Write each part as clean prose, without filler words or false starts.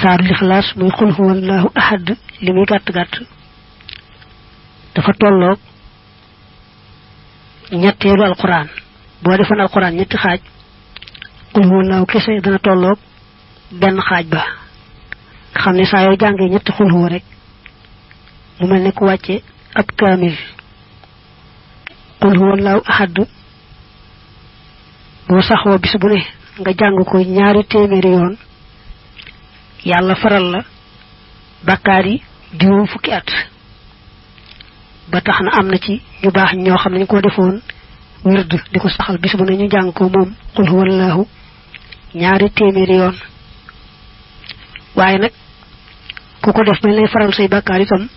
saaru lixlaas muy qul huwallahu ahad li muy gàtt gàtt dafa tolloog ñetteelu alquran boo defoon alquran ñetti xaaj qul huwallahu kese dana tolloog benn xaaj ba nga xam ne saa yoo jàngee ñetti qul huwa rek mu mel ne ku wàcce ab kaamil qul huwallahu ahad boo saxoo bis bu ne nga jàng ko ñaari téeméeri yoon yàlla faral la bàkkaar yi juróom fukki at ba tax na am na ci ñu baax ñoo xam ne ñu ko defoon wird di ko saxal bis bu ne ñu jàng ko moom qul huwallahu ñaari téeméeri yoon waaye nag ku ko def bañ lay faral say bàkkaar itam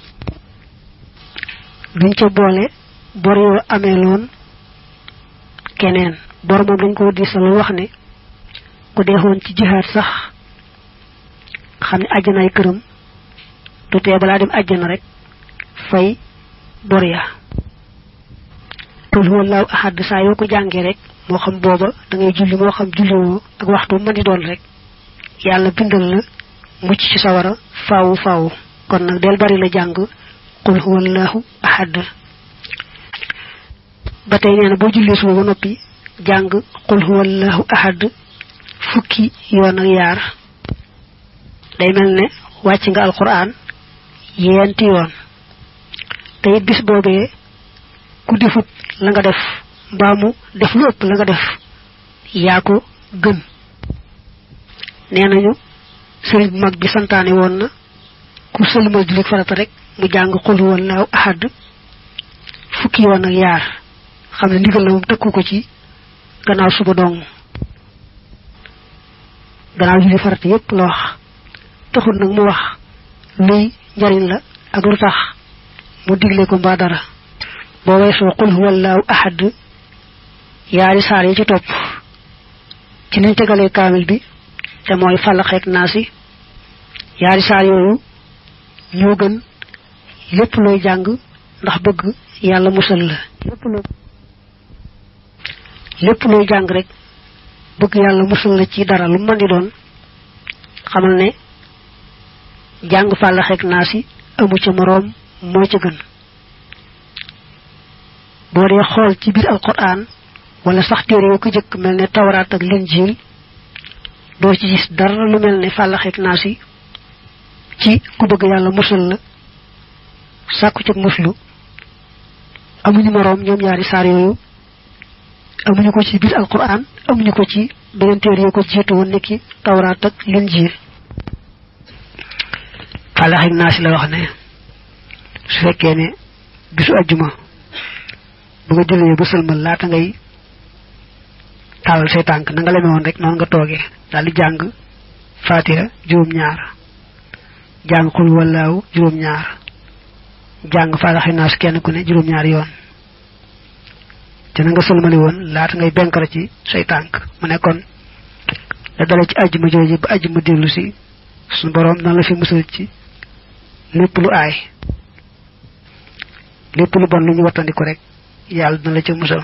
duñ ca boole bor yoo amee loon keneen bor moom dañ ko diisal wax ne ku deexoon ci jihaad sax xam ne àjjanaay këram du tee balaa dem àjjana rek fay bor ya qul huwallahu ahad saa yoo ko jàngee rek moo xam booba da ngay julli moo xam julliwoo ak waxtu mën di doon rek yàlla bindal la mucc ci sawara faawu faawu kon nag del bari la jàng qul huwallahu ahad ba tey nee na boo jullee suba ba noppi jàng qul huwallahu ahad fukki yoon ak yaar day mel ne wàcc nga alquran yenti yoon te it bis boobee ku defut la nga def mbaa mu def lu ëpp la nga def yaa ko gën nee nañu sëriñ bu mag bi santaane woon na ku sëlmal julli farata rek mu jàng qul huwallahu ahad fukki yoon ak yaar xam ne ndigal la moom tëkku ko ci gannaaw suba dong gannaaw julli farata yépp la wax taxul nag mu wax luy njariñ la ak lu tax mu digle ko mbaa dara boo weesoo qul huwallahu ahad yaari saar yi ci topp ci niñ tegalee kaamil bi te mooy Falaq ak Naas yaari saar yooyu ñoo gën lépp looy jàng ndax bëgg yàlla musal la lépp looy jàng rek bëgg yàlla musal la ci dara lu mën di doon xamal ne jàng Falaq ak Naas amu ca moroom moo ca gën boo dee xool ci biir alquran wala sax téere yoo ko jëkk mel ne tawraat ak linjiil doo ci gis dara lu mel ne Falaq ak Naas ci ku bëgg yàlla musal la sàkku ci muslu amuñu moroom ñoom ñaari saar yooyu amuñu ko ci biir alquran amuñu ko ci beneen téere yoo ko jiitu woon nekki tawraat ak linjiil Falaq ak Naas la wax ne su fekkee ne bisu ajjuma bu nga jullee ba sëlmal laata ngay tàllal say tànk na nga leme woon rek noonu nga toogee daal di jàng Faatiha juróom-ñaar jàng qul huwallahu juróom-ñaar jàng Falaq ak Naas kenn ku ne juróom-ñaar yoon te na nga sëlmali woon laata ngay benkara ci say tànk mu ne kon la dale ci ajjuma jooju ba ajjuma dellu si suñu boroom dana la fi musal ci lépp lu aay lépp lu bon lu ñu wattandiku rek yàlla dina la ca musal